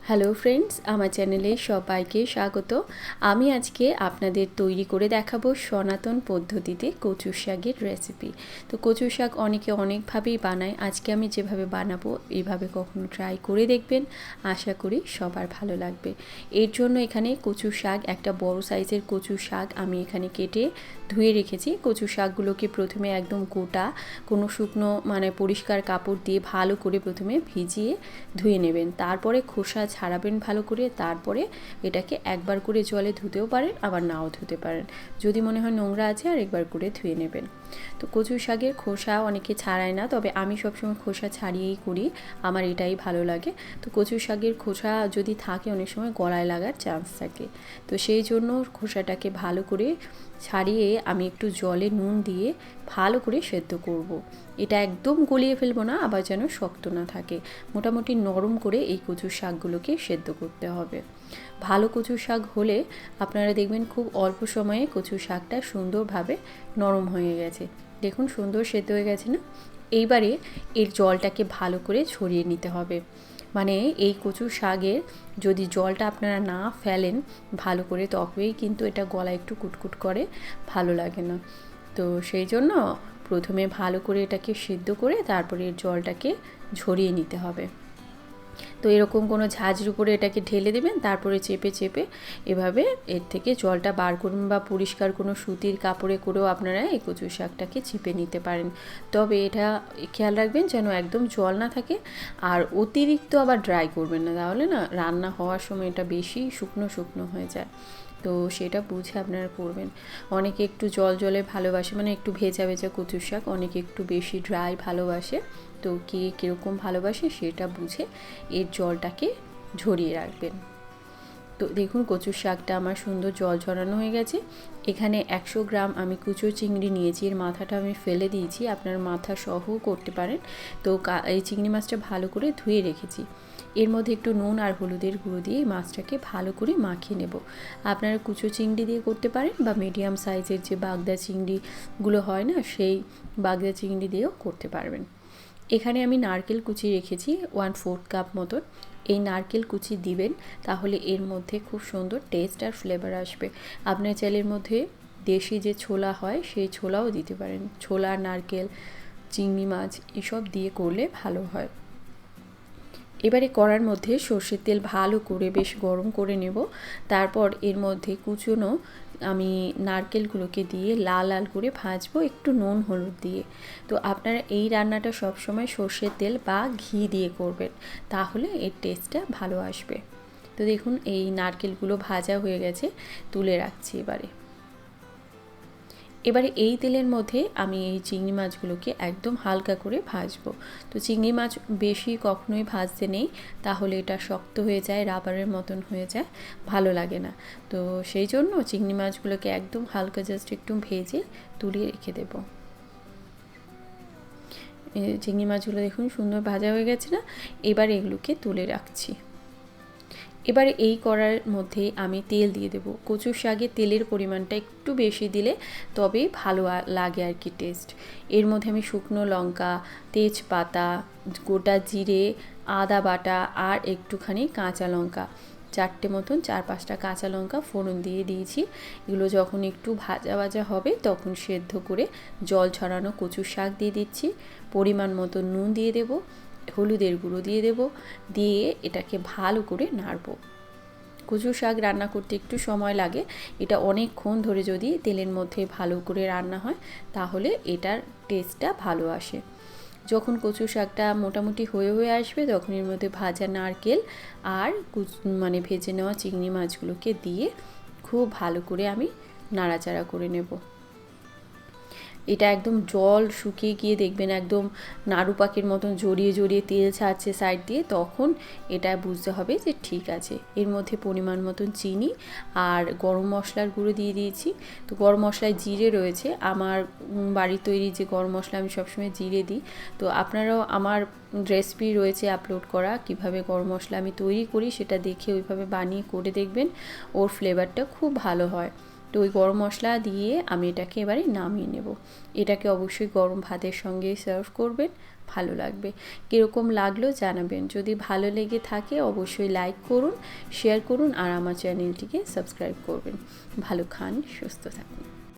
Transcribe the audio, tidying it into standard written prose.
Hello friends, আমার চ্যানেলে সবাইকে স্বাগত। আমি আজকে আপনাদের তৈরি করে দেখাবো সনাতন পদ্ধতিতে কচু শাকের রেসিপি। তো কচু শাক অনেকে অনেকভাবেই বানায়, আজকে আমি যেভাবে বানাবো এইভাবে কখনো ট্রাই করে দেখবেন, আশা করি সবার ভালো লাগবে। এর জন্য এখানে কচু শাক, একটা বড় সাইজের কচু শাক আমি এখানে কেটে ধুয়ে রেখেছি। কচু শাকগুলোকে প্রথমে একদম গোটা কোনো শুকনো পরিষ্কার কাপড় দিয়ে ভালো করে প্রথমে ভিজিয়ে ধুয়ে নেবেন, তারপরে খোসা ছাড়াবেন ভালো করে, তারপরে এটাকে একবার করে জলে ধুতেও পারেন, আবার নাও ধুতে পারেন। যদি মনে হয় নোংরা আছে আর একবার করে ধুয়ে নেবেন। তো কচু শাকের খোসা অনেকে ছাড়ায় না, তবে আমি সবসময় খোসা ছাড়িয়েই করি, আমার এটাই ভালো লাগে। তো কচু শাকের খোসা যদি থাকে অনেক সময় গলায় লাগার চান্স থাকে, তো সেই জন্য খোসাটাকে ভালো করে ছাড়িয়ে আমি একটু জলে নুন দিয়ে ভালো করে সেদ্ধ করব। এটা একদম গলিয়ে ফেলবো না, আবার যেন শক্ত না থাকে, মোটামুটি নরম করে এই কচু শাকগুলোকে সেদ্ধ করতে হবে। ভালো কচু শাক হলে আপনারা দেখবেন খুব অল্প সময়ে কচু শাকটা সুন্দরভাবে নরম হয়ে গেছে। দেখুন সুন্দর সেদ্ধ হয়ে গেছে না? এইবারে এর জলটাকে ভালো করে ছড়িয়ে নিতে হবে। এই কচু শাকের যদি জলটা আপনারা না ফেলেন ভালো করে, তবেই কিন্তু এটা গলা একটু কুটকুট করে, ভালো লাগে না। তো সেই জন্য প্রথমে ভালো করে এটাকে সিদ্ধ করে তারপরে এর জলটাকে ঝরিয়ে নিতে হবে। তো এরকম কোনো ঝাঁঝের উপরে এটাকে ঢেলে দেবেন, তারপরে চেপে চেপে এভাবে এর থেকে জলটা বার করুন, বা পরিষ্কার কোনো সুতির কাপড়ে করেও আপনারা এই কচু শাকটাকে চিপে নিতে পারেন। তবে এটা খেয়াল রাখবেন যেন একদম জল না থাকে, আর অতিরিক্ত আবার ড্রাই করবেন না, তাহলে না রান্না হওয়ার সময় এটা বেশি শুকনো শুকনো হয়ে যায়। তো সেটা বুঝে আপনারা করবেন। অনেকে একটু জল জলে ভালোবাসে, একটু ভেজা ভেজা কচু শাক, অনেকে একটু বেশি ড্রাই ভালোবাসে। তো কে কীরকম ভালোবাসে সেটা বুঝে এর জলটাকে ঝরিয়ে রাখবেন। তো দেখুন কচু শাকটা আমার সুন্দর জল ঝরানো হয়ে গেছে। এখানে 100 গ্রাম আমি কুচো চিংড়ি নিয়েছি, এর মাথাটা আমি ফেলে দিয়েছি, আপনার মাথা সহ করতে পারেন। তো এই চিংড়ি মাছটা ভালো করে ধুয়ে রেখেছি। এর মধ্যে একটু নুন আর হলুদের গুঁড়ো দিয়ে মাছটাকে ভালো করে মাখিয়ে নেব। আপনারা কুচো চিংড়ি দিয়ে করতে পারেন, বা মিডিয়াম সাইজের যে বাগদা চিংড়িগুলো হয় না, সেই বাগদা চিংড়ি দিয়েও করতে পারবেন। এখানে আমি নারকেল কুচি রেখেছি 1/4 কাপ মতন। এই নারকেল কুচি দিবেন, তাহলে এর মধ্যে খুব সুন্দর টেস্ট আর ফ্লেভার আসবে। আপনার চালের মধ্যে দেশি যে ছোলা হয় সেই ছোলাও দিতে পারেন। ছোলা, নারকেল, চিংড়ি মাছ এসব দিয়ে করলে ভালো হয়। এবারে কড়ার মধ্যে সর্ষের তেল ভালো করে বেশ গরম করে নেব। তারপর এর মধ্যে কুচনো আমি নারকেলগুলোকে দিয়ে লাল লাল করে ভাজবো, একটু নুন হলুদ দিয়ে। তো আপনারা এই রান্নাটা সবসময় সর্ষের তেল বা ঘি দিয়ে করবেন, তাহলে এর টেস্টটা ভালো আসবে। তো দেখুন এই নারকেলগুলো ভাজা হয়ে গেছে, তুলে রাখছি। এবারে এই তেলের মধ্যে আমি এই চিংড়ি মাছগুলোকে একদম হালকা করে ভাজবো। তো চিংড়ি মাছ বেশি কখনোই ভাজতে নেই, তাহলে এটা শক্ত হয়ে যায়, রাবারের মতন হয়ে যায়, ভালো লাগে না। তো সেই জন্য চিংড়ি মাছগুলোকে একদম হালকা জাস্ট একটু ভেজে তুলিয়ে রেখে দেবো। চিংড়ি মাছগুলো দেখুন সুন্দর ভাজা হয়ে গেছে না? এবার এগুলোকে তুলে রাখছি। এবারে এই কড়ার মধ্যে আমি তেল দিয়ে দেবো। কচু শাকে তেলের পরিমাণটা একটু বেশি দিলে তবেই ভালো লাগে আর কি টেস্ট। এর মধ্যে আমি শুকনো লঙ্কা, তেজপাতা, গোটা জিরে, আদা বাটা আর একটুখানি কাঁচা লঙ্কা, 4টে মতন 4-5টা কাঁচা লঙ্কা ফোড়ন দিয়ে দিয়েছি। এগুলো যখন একটু ভাজা ভাজা হবে তখন সেদ্ধ করে জল ছড়ানো কচু শাক দিয়ে দিচ্ছি। পরিমাণ মতো নুন দিয়ে দেবো, হলুদের গুঁড়ো দিয়ে দেব, দিয়ে এটাকে ভালো করে নাড়ব। কচু শাক রান্না করতে একটু সময় লাগে, এটা অনেকক্ষণ ধরে যদি তেলের মধ্যে ভালো করে রান্না হয় তাহলে এটার টেস্টটা ভালো আসে। যখন কচু শাকটা মোটামুটি হয়ে আসবে তখন এর মধ্যে ভাজা নারকেল আর ভেজে নেওয়া চিংড়ি মাছগুলোকে দিয়ে খুব ভালো করে আমি নাড়াচাড়া করে নেব। এটা একদম জল শুকিয়ে গিয়ে দেখবেন একদম নাড়ু পাখির মতন জড়িয়ে জড়িয়ে তেল ছাড়ছে সাইড দিয়ে, তখন এটা বুঝতে হবে যে ঠিক আছে। এর মধ্যে পরিমাণ মতন চিনি আর গরম মশলার গুঁড়ো দিয়ে দিয়েছি। তো গরম মশলায় জিরে রয়েছে, আমার বাড়ির তৈরি যে গরম মশলা আমি সবসময় জিরে দিই। তো আপনারাও আমার রেসিপি রয়েছে আপলোড করা, কিভাবে গরম মশলা আমি তৈরি করি সেটা দেখে ওইভাবে বানিয়ে করে দেখবেন, ওর ফ্লেভারটা খুব ভালো হয়। তো ওই গরম মশলা দিয়ে আমি এটাকে এবারে নামিয়ে নেব। এটাকে অবশ্যই গরম ভাতের সঙ্গে সার্ভ করবেন, ভালো লাগবে। কীরকম লাগলো জানাবেন। যদি ভালো লেগে থাকে অবশ্যই লাইক করুন, শেয়ার করুন আর আমার চ্যানেলটিকে সাবস্ক্রাইব করবেন। ভালো খান, সুস্থ থাকুন।